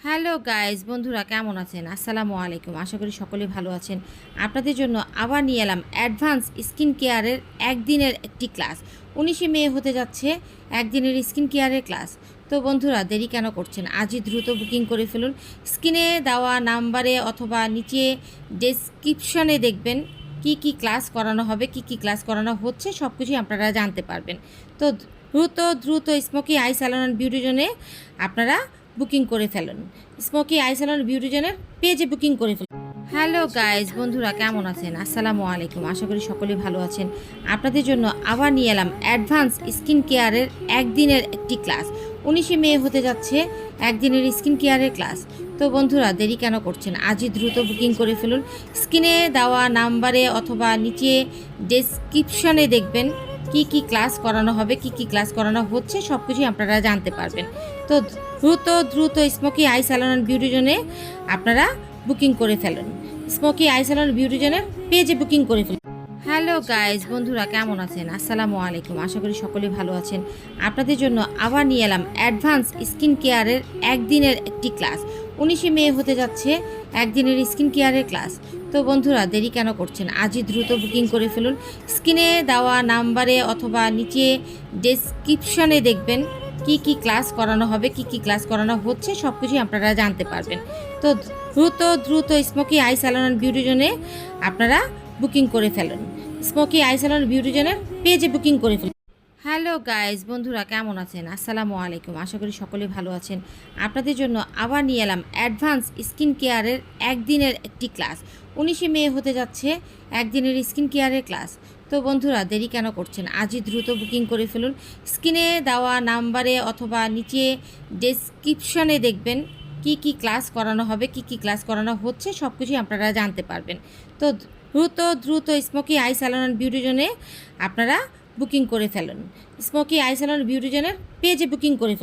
Hello guys, বন্ধুরা কেমন আছেন? আসসালামু আলাইকুম। আশা করি সকলেই ভালো আছেন। আপনাদের জন্য আবার নিয়ে এলাম অ্যাডভান্স স্কিন কেয়ারের একদিনের একটি ক্লাস। 19শে মে হতে যাচ্ছে একদিনের স্কিন কেয়ারের ক্লাস। তো বন্ধুরা দেরি কেন করছেন? আজই দ্রুত বুকিং করে ফেলুন। স্ক্রিনে দেওয়া নাম্বারে অথবা নিচে ডেসক্রিপশনে দেখবেন কি কি ক্লাস করানো হবে, কি কি ক্লাস করানো হচ্ছে সব কিছুই আপনারা জানতে পারবেন। তো দ্রুত smoky I salon and beauty জোনে আপনারা বুকিং করে ফেলুন। স্মোকি আই স্যালন বিউটি জোনের পেজে বুকিং করে ফেলুন। হ্যালো গাইজ, বন্ধুরা কেমন আছেন? আসসালামু আলাইকুম। আশা করি সকলেই ভালো আছেন। আপনাদের জন্য আবার নিয়ে এলাম অ্যাডভান্স স্কিন কেয়ারের একদিনের একটি ক্লাস। 19শে মে হতে যাচ্ছে একদিনের স্কিন কেয়ারের ক্লাস। তো বন্ধুরা দেরি কেন করছেন? আজই দ্রুত বুকিং করে ফেলুন। স্ক্রিনে দেওয়া নাম্বারে অথবা নিচে ডেসক্রিপশনে দেখবেন কি কি ক্লাস করানো হবে, কি কি ক্লাস করানো হচ্ছে সব কিছুই আপনারা জানতে পারবেন। তো দ্রুত smoky I salon and beauty জোনে আপনারা বুকিং করে ফেলুন। স্মোকি আই স্যালন বিউটি জোনের পেজে বুকিং করে ফেলুন। হ্যালো গাইজ, বন্ধুরা কেমন আছেন? আসসালামু আলাইকুম। আশা করি সকলেই ভালো আছেন। আপনাদের জন্য আবার নিয়ে এলাম অ্যাডভান্স স্কিন কেয়ারের একদিনের একটি ক্লাস। 19শে মে হতে যাচ্ছে একদিনের স্কিন কেয়ারের ক্লাস। তো বন্ধুরা দেরি কেন করছেন? আজই দ্রুত বুকিং করে ফেলুন। স্ক্রিনে দেওয়া নাম্বারে অথবা নিচে ডেসক্রিপশনে দেখবেন কি কি ক্লাস করানো হবে, কি কি ক্লাস করানো হচ্ছে সব কিছুই আপনারা জানতে পারবেন। তো দ্রুত smoky I salon and beauty জোনে আপনারা বুকিং করে ফেলুন। স্মোকি আই স্যালন বিউটি জোনের পেজে বুকিং করে ফেলুন। হ্যালো গাইজ, বন্ধুরা কেমন আছেন? আসসালামু আলাইকুম। আশা করি সকলেই ভালো আছেন। আপনাদের জন্য আবার নিয়ে এলাম অ্যাডভান্স স্কিন কেয়ারের একদিনের একটি ক্লাস। 19শে মে হতে যাচ্ছে একদিনের স্কিন কেয়ারের ক্লাস। তো বন্ধুরা দেরি কেন করছেন? আজই দ্রুত বুকিং করে ফেলুন। স্ক্রিনে দেওয়া নাম্বারে অথবা নিচে ডেসক্রিপশনে দেখবেন কি কি ক্লাস করানো হবে, কি কি ক্লাস করানো হচ্ছে সব কিছুই আপনারা জানতে পারবেন। তো দ্রুত smoky I salon and beauty জোনে আপনারা বুকিং করে ফেলুন। স্মোকি আই স্যালন বিউটি জোনের পেজে বুকিং করে ফেলুন।